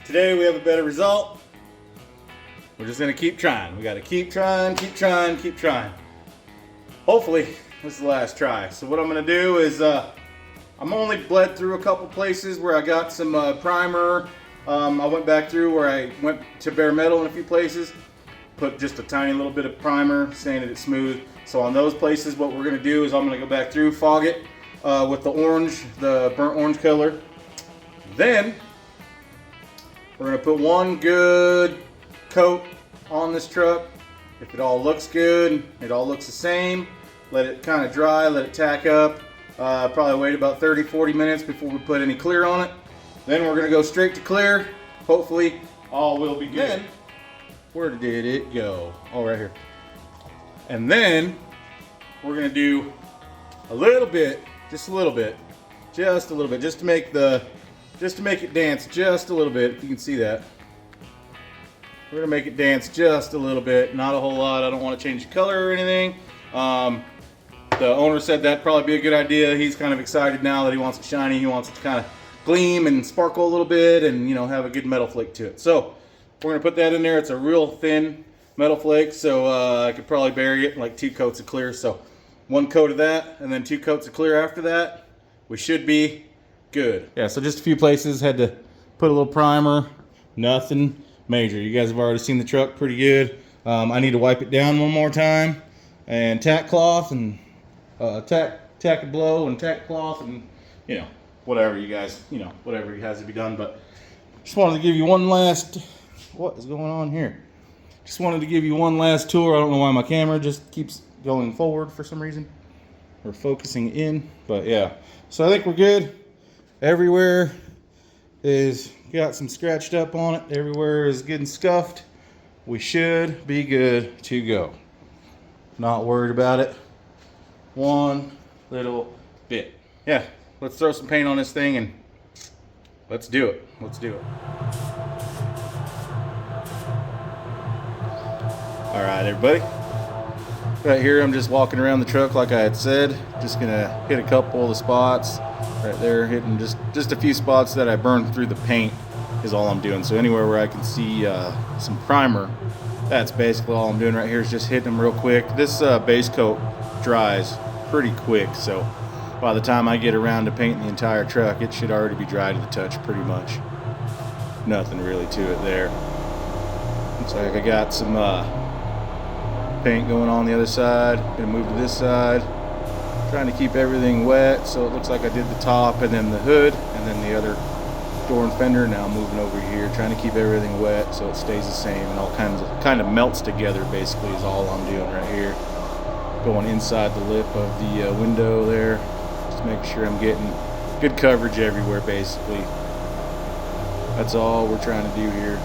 Today we have a better result. We're just gonna keep trying. We gotta keep trying, keep trying, keep trying. Hopefully, this is the last try. So what I'm gonna do is, I'm only bled through a couple places where I got some primer. I went back through where I went to bare metal in a few places. Put just a tiny little bit of primer, sanded it smooth. So on those places, what we're gonna do is I'm gonna go back through, fog it with the orange, the burnt orange color. Then, we're gonna put one good coat on this truck. If it all looks good, it all looks the same, let it kind of dry, let it tack up. Probably wait about 30-40 minutes before we put any clear on it. Then we're gonna go straight to clear. Hopefully all will be good. Then, where did it go? Oh, right here. And then we're gonna do a little bit, just a little bit, just to make it dance just a little bit, if you can see that. We're gonna make it dance just a little bit, not a whole lot. I don't want to change the color or anything. The owner said that'd probably be a good idea. He's kind of excited now that he wants it shiny. He wants it to kind of gleam and sparkle a little bit and, you know, have a good metal flake to it. So we're gonna put that in there. It's a real thin metal flake, so I could probably bury it in like 2 coats of clear. So 1 coat of that and then 2 coats of clear after that. We should be good. Yeah, so just a few places, had to put a little primer, nothing major. You guys have already seen the truck pretty good. I need to wipe it down one more time and tack cloth and tack a blow and tack cloth and, you know, whatever you guys, you know, whatever has to be done. But just wanted to give you one last, what is going on here? Just wanted to give you one last tour. I don't know why my camera just keeps going forward for some reason, or focusing in, but yeah. So I think we're good. Everywhere is got some scratched up on it. Everywhere is getting scuffed. We should be good to go. Not worried about it one little bit. Yeah, let's throw some paint on this thing and let's do it. Let's do it. All right, everybody. Right here, I'm just walking around the truck like I had said. Just gonna hit a couple of the spots. Right there, hitting just a few spots that I burned through the paint is all I'm doing. So anywhere where I can see some primer, that's basically all I'm doing right here, is just hitting them real quick. This base coat dries pretty quick, so by the time I get around to painting the entire truck, it should already be dry to the touch pretty much. Nothing really to it there. Looks like I got some paint going on the other side. Gonna move to this side. Trying to keep everything wet, so it looks like I did the top and then the hood and then the other door and fender. Now I'm moving over here, trying to keep everything wet so it stays the same and all kind of melts together. Basically, is all I'm doing right here. Going inside the lip of the window there, just make sure I'm getting good coverage everywhere. Basically, that's all we're trying to do here.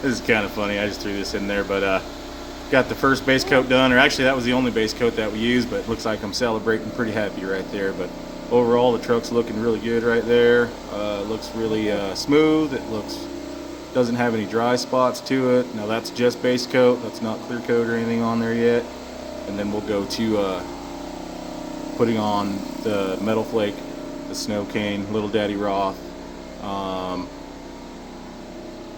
This is kind of funny. I just threw this in there, but got the first base coat done, or actually that was the only base coat that we used, but it looks like I'm celebrating pretty happy right there. But overall, the truck's looking really good right there. It looks really smooth. It doesn't have any dry spots to it. Now that's just base coat. That's not clear coat or anything on there yet. And then we'll go to putting on the metal flake, the snow cane, Little Daddy Roth.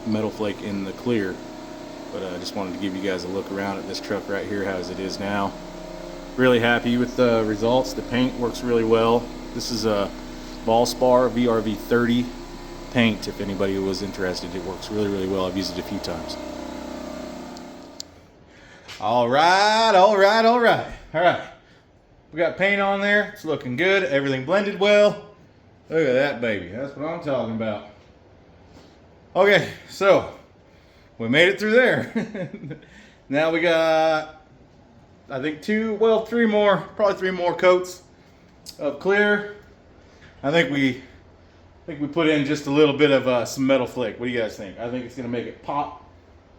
Metal flake in the clear. But I just wanted to give you guys a look around at this truck right here as it is now. Really happy with the results. The paint works really well. This is a Valspar VRV30 paint. If anybody was interested, it works really, really well. I've used it a few times. All right. We got paint on there. It's looking good. Everything blended well. Look at that baby. That's what I'm talking about. Okay, so we made it through there. Now we got, I think 3 more coats of clear. I think we put in just a little bit of some metal flake. What do you guys think? I think it's gonna make it pop.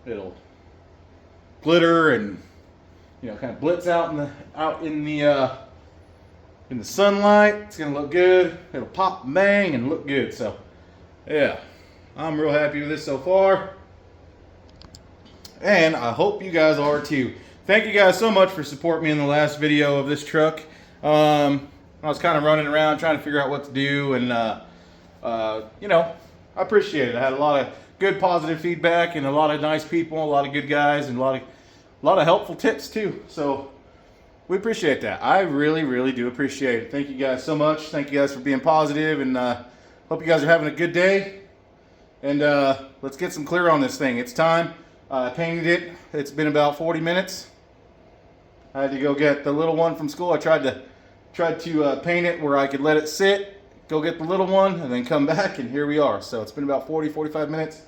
It'll glitter and, you know, kind of blitz out in the sunlight. It's gonna look good. It'll pop and bang and look good. So yeah, I'm real happy with this so far. And I hope you guys are too. thank you guys so much for supporting me in the last video of this truck. I was kind of running around trying to figure out what to do, and you know, I appreciate it. I had a lot of good positive feedback and a lot of nice people, a lot of good guys, and a lot of helpful tips too. So we appreciate that. I really, really do appreciate it. Thank you guys so much. Thank you guys for being positive, and hope you guys are having a good day. And let's get some clear on this thing. It's time. I painted it. It's been about 40 minutes. I had to go get the little one from school. I tried to paint it where I could let it sit, go get the little one, and then come back, and here we are. So it's been about 40-45 minutes.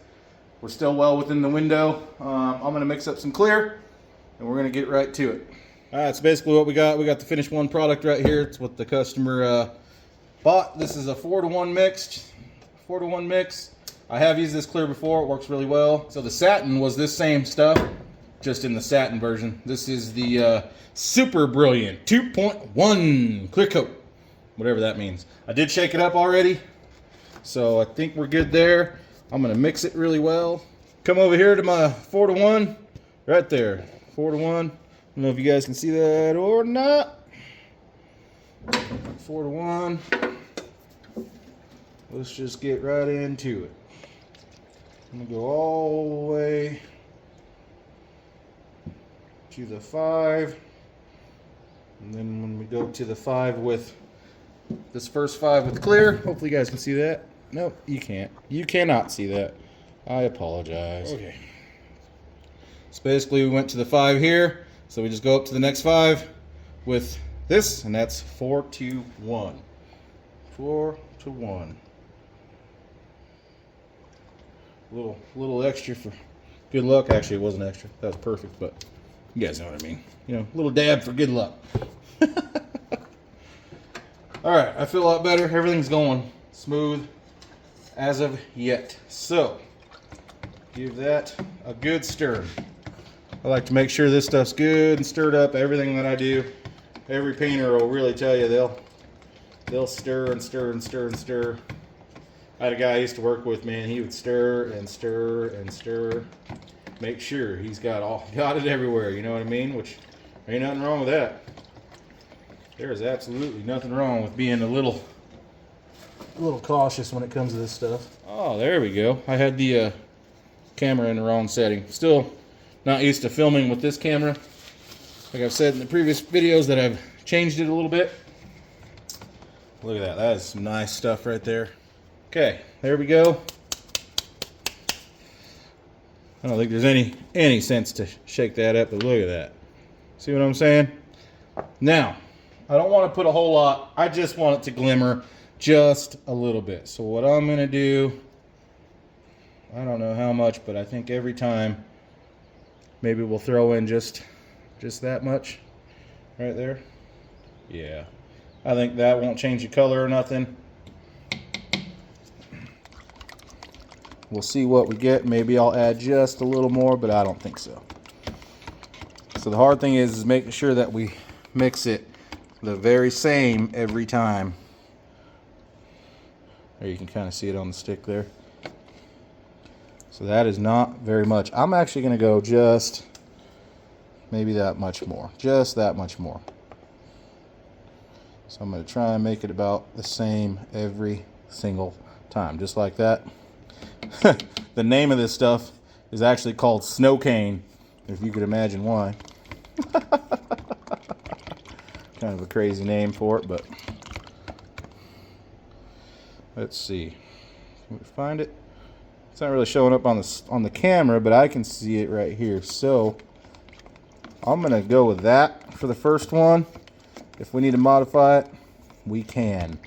We're still well within the window. I'm going to mix up some clear, and we're going to get right to it. All right, so basically what we got the finished one product right here. It's what the customer bought. This is a 4-to-1 mix. I have used this clear before. It works really well. So the satin was this same stuff, just in the satin version. This is the Super Brilliant 2.1 clear coat, whatever that means. I did shake it up already, so I think we're good there. I'm gonna mix it really well. Come over here to my 4-to-1, right there, 4-to-1. I don't know if you guys can see that or not. 4-to-1. Let's just get right into it. I'm gonna go all the way to the 5, and then when we go to the 5 with this first 5 with clear, hopefully you guys can see that. Nope, you can't. You cannot see that. I apologize. Okay. So basically we went to the 5 here. So we just go up to the next 5 with this, and that's 4-to-1. 4-to-1. Little extra for good luck. Actually, it wasn't extra. That was perfect, but you guys know what I mean. You know, little dab for good luck. All right, I feel a lot better. Everything's going smooth as of yet. So give that a good stir. I like to make sure this stuff's good and stirred up. Everything that I do, every painter will really tell you they'll stir and stir and stir and stir. I had a guy I used to work with, man. He would stir and stir and stir. Make sure he's got it everywhere. You know what I mean? Which ain't nothing wrong with that. There is absolutely nothing wrong with being a little cautious when it comes to this stuff. Oh, there we go. I had the camera in the wrong setting. Still not used to filming with this camera. Like I've said in the previous videos that I've changed it a little bit. Look at that. That is some nice stuff right there. Okay, there we go. I don't think there's any sense to shake that up, but look at that. See what I'm saying? Now, I don't want to put a whole lot. I just want it to glimmer just a little bit. So what I'm going to do, I don't know how much, but I think every time, maybe we'll throw in just that much right there. Yeah, I think that won't change the color or nothing. We'll see what we get. Maybe I'll add just a little more, but I don't think so. So the hard thing is making sure that we mix it the very same every time. There, you can kind of see it on the stick there. So that is not very much. I'm actually going to go just maybe that much more. Just that much more. So I'm going to try and make it about the same every single time. Just like that. The name of this stuff is actually called snow cane, if you could imagine why. Kind of a crazy name for it, but let's see. Can we find it? It's not really showing up on the camera, but I can see it right here. So I'm gonna go with that for the first one. If we need to modify it, we can.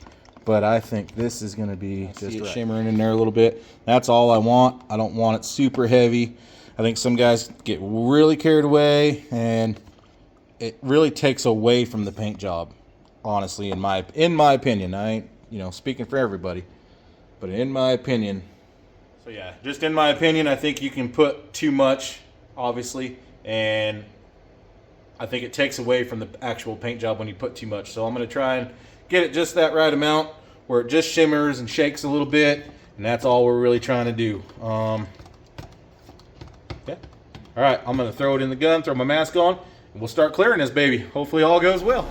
But I think this is going to be just right. Shimmering in there a little bit. That's all I want. I don't want it super heavy. I think some guys get really carried away, and it really takes away from the paint job. Honestly, in my opinion, I ain't speaking for everybody, but in my opinion. So yeah, just in my opinion, I think you can put too much, obviously, and I think it takes away from the actual paint job when you put too much. So I'm going to try and get it just that right amount where it just shimmers and shakes a little bit, and that's all we're really trying to do. Yeah. All right, I'm going to throw it in the gun, throw my mask on, We'll start clearing this baby. Hopefully all goes well.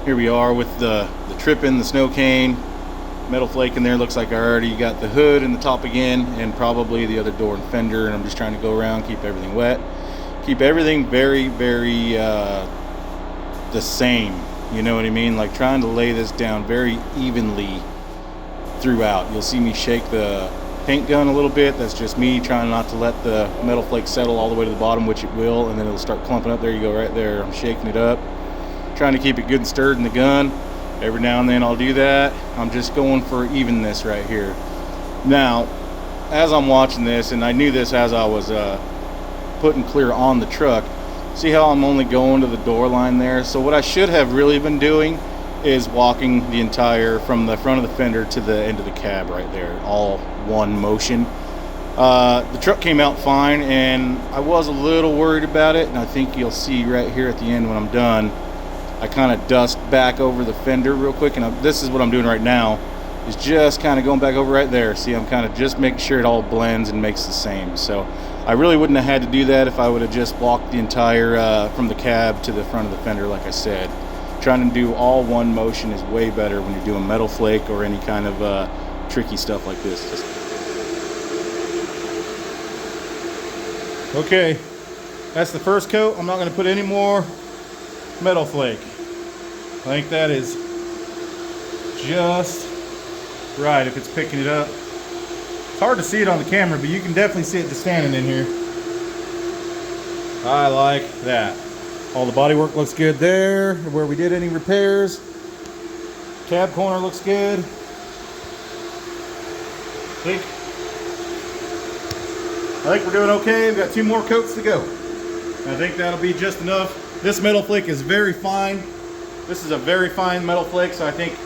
Here we are with the tripping, the snow cane, metal flake in there. Looks like I already got the hood and the top again, and probably the other door and fender. And I'm just trying to go around, keep everything wet, keep everything very, very the same. You know what I mean? Like trying to lay this down very evenly throughout. You'll see me shake the paint gun a little bit. That's just me trying not to let the metal flake settle all the way to the bottom, which it will, and then it'll start clumping up. There you go, right there. I'm shaking it up, trying to keep it good and stirred in the gun. Every now and then I'll do that. I'm just going for evenness right here. Now, as I'm watching this, and I knew this as I was putting clear on the truck, see how I'm only going to the door line there? So what I should have really been doing is walking the entire, from the front of the fender to the end of the cab right there, all one motion. The truck came out fine, and I was a little worried about it, and I think you'll see right here at the end when I'm done, I kind of dust back over the fender real quick, and this is what I'm doing right now, is just kind of going back over right there. See, I'm kind of just making sure it all blends and makes the same. So I really wouldn't have had to do that if I would have just walked the entire from the cab to the front of the fender, like I said. Trying to do all one motion is way better when you're doing metal flake or any kind of tricky stuff like this. Okay, that's the first coat. I'm not going to put any more metal flake. I think that is just right if it's picking it up. It's hard to see it on the camera, but you can definitely see it just standing in here. I like that. All the bodywork looks good there, where we did any repairs. Cab corner looks good. I think we're doing okay. We've got 2 more coats to go. I think that'll be just enough. This metal flake is very fine. This is a very fine metal flake, so I think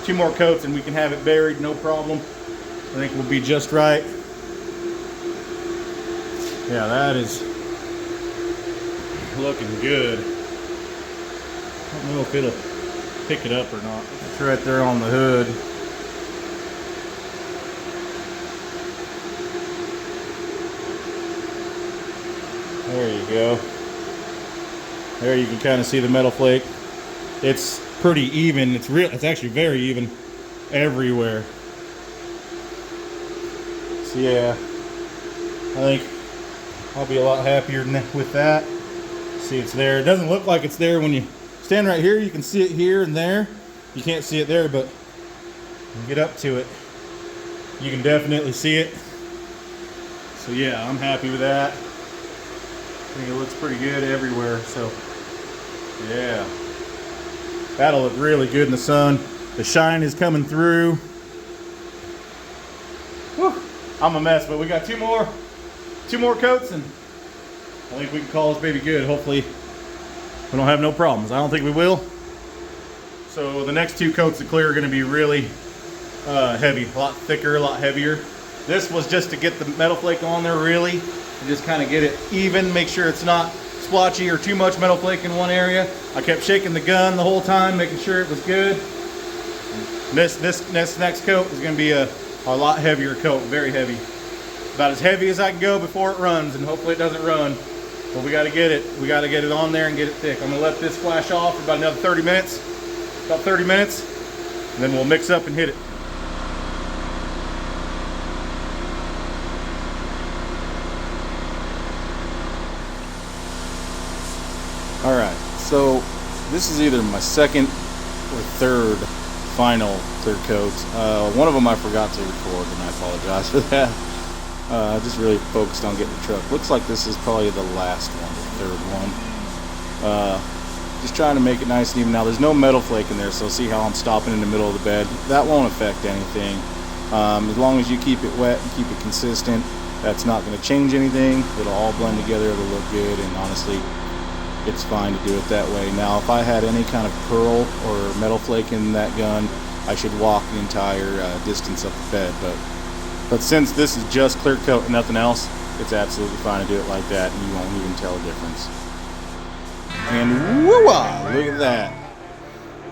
2 more coats and we can have it buried, no problem. I think we'll be just right. Yeah, that is looking good. I don't know if it'll pick it up or not. It's right there on the hood. There you go. There you can kind of see the metal flake. It's pretty even. It's actually very even everywhere. So yeah, I think I'll be a lot happier with that. See, it's there. It doesn't look like it's there when you stand right here. You can see it here and there. You can't see it there, but when you get up to it, you can definitely see it. So yeah, I'm happy with that. I think it looks pretty good everywhere. So yeah, that'll look really good in the sun. The shine is coming through. Whew, I'm a mess, but we got 2 more coats, and I think we can call this baby good. Hopefully we don't have no problems. I don't think we will. So the next 2 coats of clear are going to be really heavy, a lot thicker, a lot heavier. This was just to get the metal flake on there really, and just kind of get it even, make sure it's not splotchy or too much metal flake in one area. I kept shaking the gun the whole time, making sure it was good. This next coat is going to be a lot heavier coat, very heavy. About as heavy as I can go before it runs, and hopefully it doesn't run. But we got to get it. We got to get it on there and get it thick. I'm going to let this flash off for about another 30 minutes. About 30 minutes, and then we'll mix up and hit it. All right, so this is either my second or third final clear coat. One of them I forgot to record, and I apologize for that. I just really focused on getting the truck. Looks like this is probably the last one, the third one. Just trying to make it nice and even. Now there's no metal flake in there, so see how I'm stopping in the middle of the bed. That won't affect anything. As long as you keep it wet and keep it consistent, that's not going to change anything. It'll all blend together, it'll look good, and honestly, it's fine to do it that way. Now if I had any kind of pearl or metal flake in that gun, I should walk the entire distance up the bed, but since this is just clear coat and nothing else, it's absolutely fine to do it like that, and you won't even tell a difference. And woo-ah, look at that.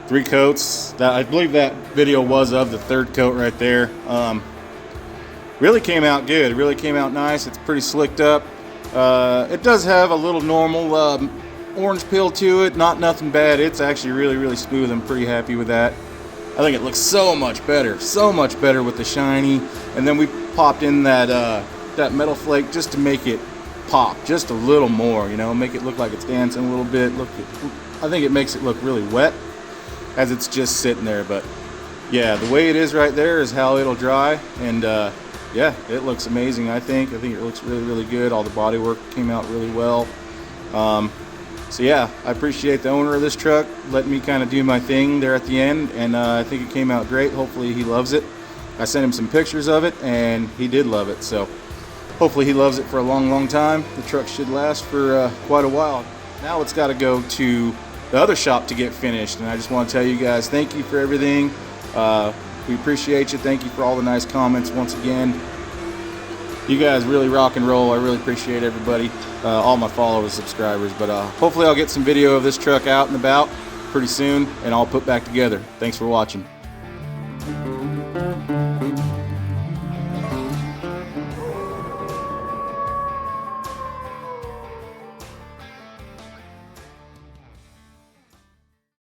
3 coats. That, I believe that video was of the 3rd coat right there. Really came out good. Really came out nice. It's pretty slicked up. It does have a little normal orange peel to it, nothing bad. It's actually really smooth. I'm pretty happy with that. I think it looks so much better with the shiny. And then we popped in that metal flake just to make it pop just a little more, you know, make it look like it's dancing a little bit. I think it makes it look really wet as it's just sitting there. But yeah, the way it is right there is how it'll dry. And yeah, it looks amazing. I think it looks really good. All the body work came out really well. So yeah, I appreciate the owner of this truck letting me kind of do my thing there at the end, and I think it came out great. Hopefully he loves it. I sent him some pictures of it, and he did love it. So hopefully he loves it for a long time. The truck should last for quite a while. Now it's got to go to the other shop to get finished, and I just want to tell you guys thank you for everything. We appreciate you. Thank you for all the nice comments once again. You guys really rock and roll. I really appreciate everybody, all my followers, subscribers. But hopefully I'll get some video of this truck out and about pretty soon, and I'll put back together. Thanks for watching.